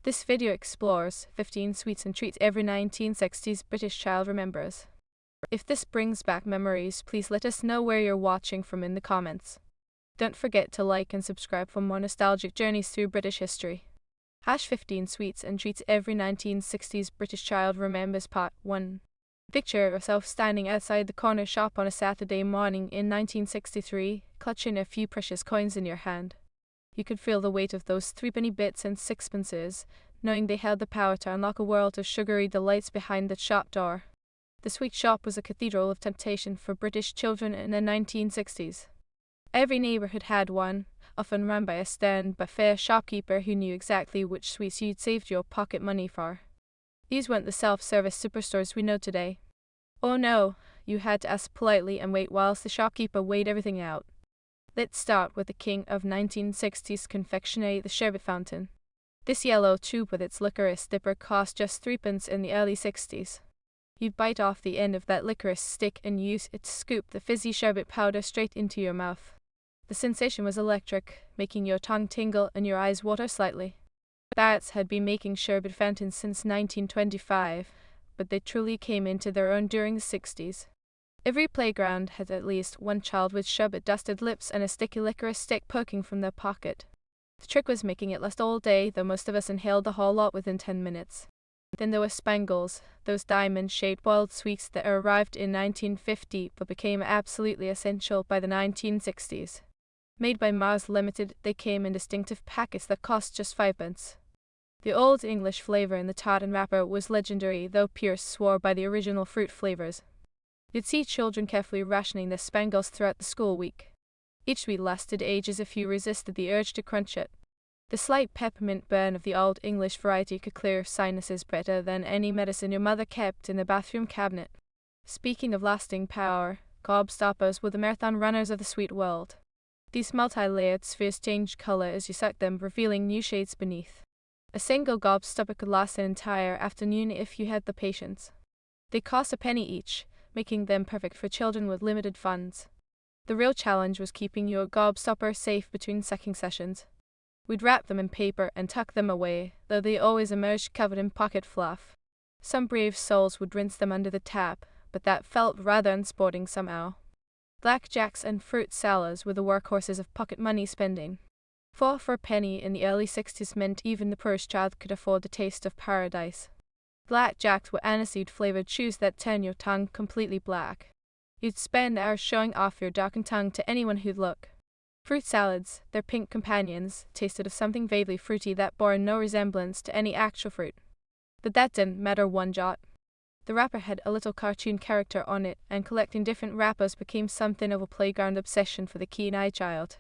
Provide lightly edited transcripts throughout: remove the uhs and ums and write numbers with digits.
This video explores 15 sweets and treats every 1960s British child remembers. If this brings back memories, please let us know where you're watching from in the comments. Don't forget to like and subscribe for more nostalgic journeys through British history. #15 sweets and treats every 1960s British child remembers. Part 1. Picture yourself standing outside the corner shop on a Saturday morning in 1963, clutching a few precious coins in your hand. You could feel the weight of those threepenny bits and sixpences, knowing they held the power to unlock a world of sugary delights behind the shop door. The sweet shop was a cathedral of temptation for British children in the 1960s. Every neighbourhood had one, often run by a stern but fair shopkeeper who knew exactly which sweets you'd saved your pocket money for. These weren't the self-service superstores we know today. Oh no, you had to ask politely and wait whilst the shopkeeper weighed everything out. Let's start with the king of 1960s confectionery, the sherbet fountain. This yellow tube with its licorice dipper cost just 3p in the early 60s. You'd bite off the end of that licorice stick and use it to scoop the fizzy sherbet powder straight into your mouth. The sensation was electric, making your tongue tingle and your eyes water slightly. Bats had been making sherbet fountains since 1925, but they truly came into their own during the 60s. Every playground had at least one child with sherbet-dusted lips and a sticky licorice stick poking from their pocket. The trick was making it last all day, though most of us inhaled the whole lot within 10 minutes. Then there were Spangles, those diamond-shaped boiled sweets that arrived in 1950 but became absolutely essential by the 1960s. Made by Mars Limited, they came in distinctive packets that cost just 5p. The Old English flavour in the tartan wrapper was legendary, though Pierce swore by the original fruit flavours. You'd see children carefully rationing their Spangles throughout the school week. Each sweet lasted ages if you resisted the urge to crunch it. The slight peppermint burn of the Old English variety could clear sinuses better than any medicine your mother kept in the bathroom cabinet. Speaking of lasting power, gobstoppers were the marathon runners of the sweet world. These multi-layered spheres changed colour as you sucked them, revealing new shades beneath. A single gobstopper could last an entire afternoon if you had the patience. They cost a penny each, making them perfect for children with limited funds. The real challenge was keeping your gobstopper safe between sucking sessions. We'd wrap them in paper and tuck them away, though they always emerged covered in pocket fluff. Some brave souls would rinse them under the tap, but that felt rather unsporting somehow. Blackjacks and fruit salads were the workhorses of pocket money spending. 4 for a penny in the early 60s meant even the poorest child could afford the taste of paradise. Blackjacks were aniseed-flavoured chews that turn your tongue completely black. You'd spend hours showing off your darkened tongue to anyone who'd look. Fruit salads, their pink companions, tasted of something vaguely fruity that bore no resemblance to any actual fruit. But that didn't matter one jot. The wrapper had a little cartoon character on it, and collecting different wrappers became something of a playground obsession for the keen-eyed child.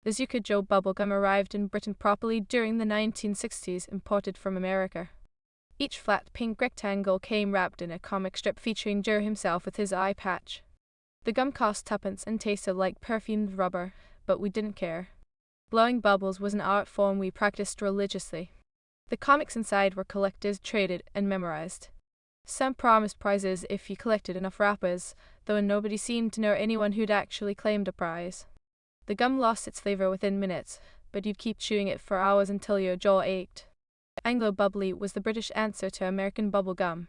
The Zucca Joe bubblegum arrived in Britain properly during the 1960s, imported from America. Each flat pink rectangle came wrapped in a comic strip featuring Joe himself with his eye patch. The gum cost 2p and tasted like perfumed rubber, but we didn't care. Blowing bubbles was an art form we practiced religiously. The comics inside were collected, traded, and memorized. Some promised prizes if you collected enough wrappers, though nobody seemed to know anyone who'd actually claimed a prize. The gum lost its flavour within minutes, but you'd keep chewing it for hours until your jaw ached. Anglo Bubbly was the British answer to American bubble gum.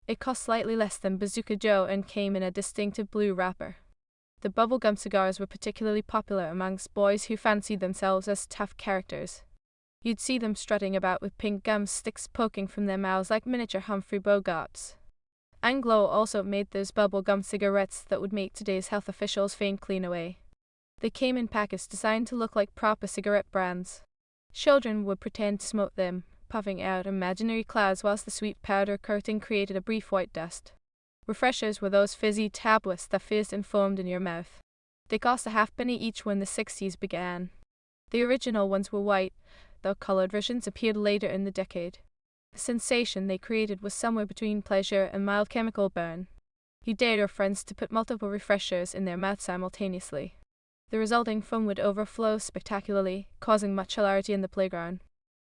It cost slightly less than Bazooka Joe and came in a distinctive blue wrapper. The bubblegum cigars were particularly popular amongst boys who fancied themselves as tough characters. You'd see them strutting about with pink gum sticks poking from their mouths like miniature Humphrey Bogarts. Anglo also made those bubblegum cigarettes that would make today's health officials faint clean away. They came in packets designed to look like proper cigarette brands. Children would pretend to smoke them, puffing out imaginary clouds whilst the sweet powder coating created a brief white dust. Refreshers were those fizzy tablets that fizzed and foamed in your mouth. They cost a halfpenny each when the 60s began. The original ones were white, though coloured versions appeared later in the decade. The sensation they created was somewhere between pleasure and mild chemical burn. You dared your friends to put multiple refreshers in their mouth simultaneously. The resulting foam would overflow spectacularly, causing much hilarity in the playground.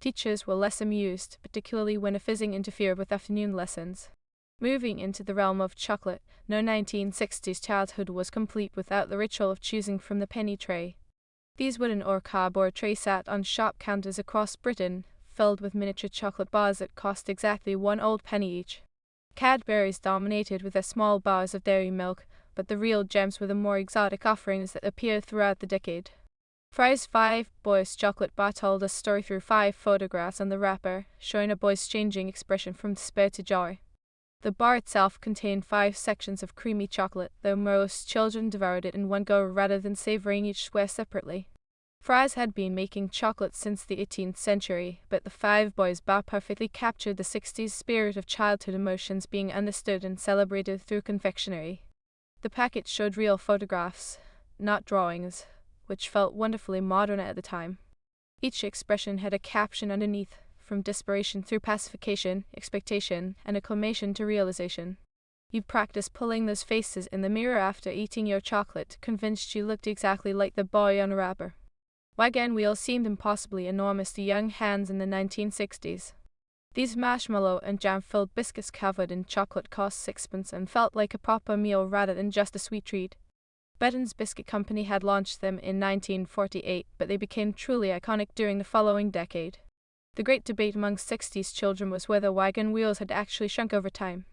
Teachers were less amused, particularly when a fizzing interfered with afternoon lessons. Moving into the realm of chocolate, no 1960s childhood was complete without the ritual of choosing from the penny tray. These wooden or cardboard trays sat on shop counters across Britain, filled with miniature chocolate bars that cost exactly 1 old penny each. Cadbury's dominated with their small bars of dairy milk, but the real gems were the more exotic offerings that appeared throughout the decade. Fry's 5 Boys chocolate bar told a story through 5 photographs on the wrapper, showing a boy's changing expression from despair to joy. The bar itself contained 5 sections of creamy chocolate, though most children devoured it in one go rather than savoring each square separately. Fry's had been making chocolate since the 18th century, but the 5 Boys bar perfectly captured the 60s spirit of childhood emotions being understood and celebrated through confectionery. The packet showed real photographs, not drawings, which felt wonderfully modern at the time. Each expression had a caption underneath, from desperation through pacification, expectation, and acclamation to realization. You practiced pulling those faces in the mirror after eating your chocolate, convinced you looked exactly like the boy on the wrapper. Wagon wheels seemed impossibly enormous to young hands in the 1960s. These marshmallow and jam-filled biscuits covered in chocolate cost 6 pence and felt like a proper meal rather than just a sweet treat. Benton's Biscuit Company had launched them in 1948, but they became truly iconic during the following decade. The great debate among 60s children was whether wagon wheels had actually shrunk over time.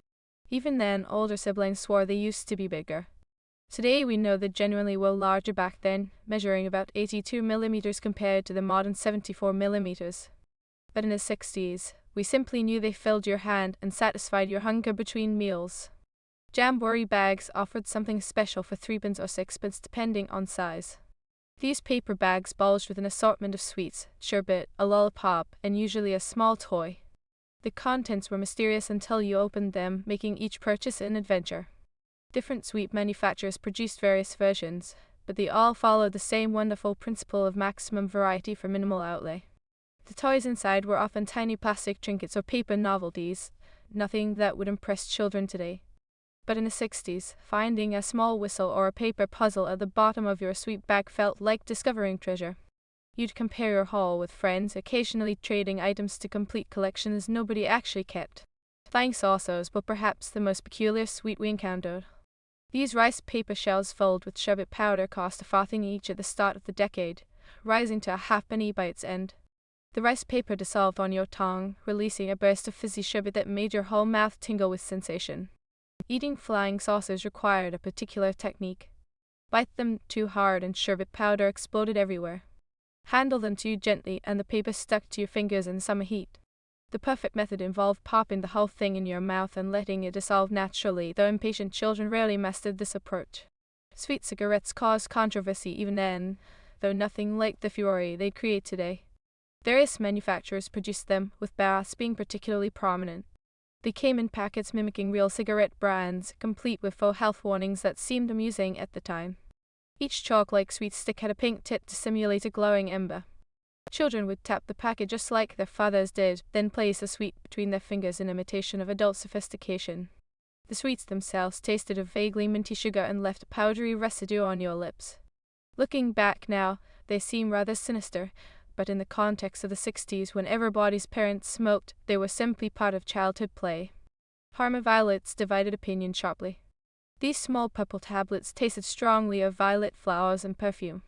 Even then, older siblings swore they used to be bigger. Today we know they genuinely were larger back then, measuring about 82 millimeters compared to the modern 74 millimeters. But in the 60s, we simply knew they filled your hand and satisfied your hunger between meals. Jamboree bags offered something special for 3 pence or 6 pence depending on size. These paper bags bulged with an assortment of sweets, sherbet, a lollipop, and usually a small toy. The contents were mysterious until you opened them, making each purchase an adventure. Different sweet manufacturers produced various versions, but they all followed the same wonderful principle of maximum variety for minimal outlay. The toys inside were often tiny plastic trinkets or paper novelties, nothing that would impress children today. But in the 60s, finding a small whistle or a paper puzzle at the bottom of your sweet bag felt like discovering treasure. You'd compare your haul with friends, occasionally trading items to complete collections nobody actually kept. Flying saucers were perhaps the most peculiar sweet we encountered. These rice paper shells filled with sherbet powder cost a farthing each at the start of the decade, rising to a halfpenny by its end. The rice paper dissolved on your tongue, releasing a burst of fizzy sherbet that made your whole mouth tingle with sensation. Eating flying saucers required a particular technique. Bite them too hard and sherbet powder exploded everywhere. Handle them too gently and the paper stuck to your fingers in summer heat. The perfect method involved popping the whole thing in your mouth and letting it dissolve naturally, though impatient children rarely mastered this approach. Sweet cigarettes caused controversy even then, though nothing like the furore they create today. Various manufacturers produced them, with Bass being particularly prominent. They came in packets mimicking real cigarette brands, complete with faux health warnings that seemed amusing at the time. Each chalk-like sweet stick had a pink tip to simulate a glowing ember. Children would tap the packet just like their fathers did, then place the sweet between their fingers in imitation of adult sophistication. The sweets themselves tasted of vaguely minty sugar and left a powdery residue on your lips. Looking back now, they seem rather sinister, but in the context of the 60s, when everybody's parents smoked, they were simply part of childhood play. Parma violets divided opinion sharply. These small purple tablets tasted strongly of violet flowers and perfume.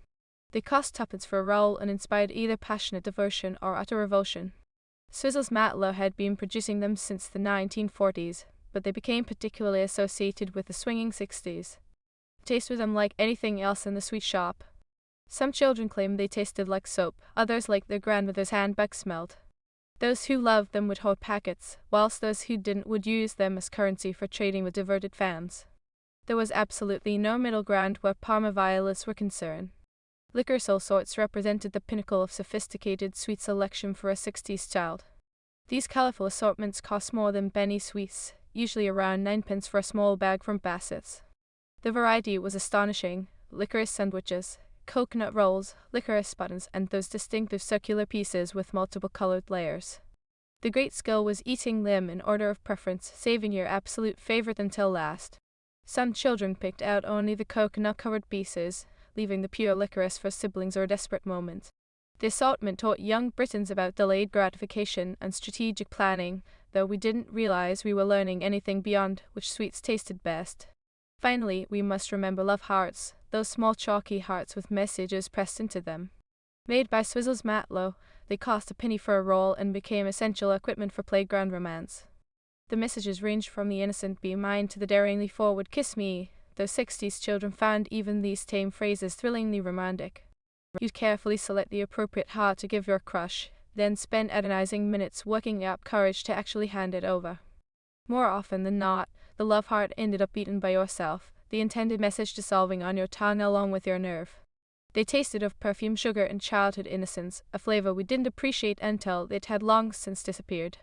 They cost 2 pence for a roll and inspired either passionate devotion or utter revulsion. Swizzle's Matlow had been producing them since the 1940s, but they became particularly associated with the swinging 60s. Taste with them like anything else in the sweet shop. Some children claimed they tasted like soap, others like their grandmother's handbag smelled. Those who loved them would hoard packets, whilst those who didn't would use them as currency for trading with devoted fans. There was absolutely no middle ground where Parma violets were concerned. Licorice all sorts represented the pinnacle of sophisticated sweet selection for a 60s child. These colorful assortments cost more than penny sweets, usually around 9 pence for a small bag from Bassett's. The variety was astonishing: licorice sandwiches, coconut rolls, licorice buttons, and those distinctive circular pieces with multiple colored layers. The great skill was eating them in order of preference, saving your absolute favorite until last. Some children picked out only the coconut-covered pieces, leaving the pure licorice for siblings or desperate moments. The assortment taught young Britons about delayed gratification and strategic planning, though we didn't realize we were learning anything beyond which sweets tasted best. Finally, we must remember love hearts, those small chalky hearts with messages pressed into them. Made by Swizzle's Matlow, they cost a penny for a roll and became essential equipment for playground romance. The messages ranged from the innocent "be mine" to the daringly forward "kiss me." Those 60s children found even these tame phrases thrillingly romantic. You'd carefully select the appropriate heart to give your crush, then spend agonizing minutes working up courage to actually hand it over. More often than not, the love heart ended up eaten by yourself, the intended message dissolving on your tongue along with your nerve. They tasted of perfume, sugar, and childhood innocence, a flavor we didn't appreciate until it had long since disappeared.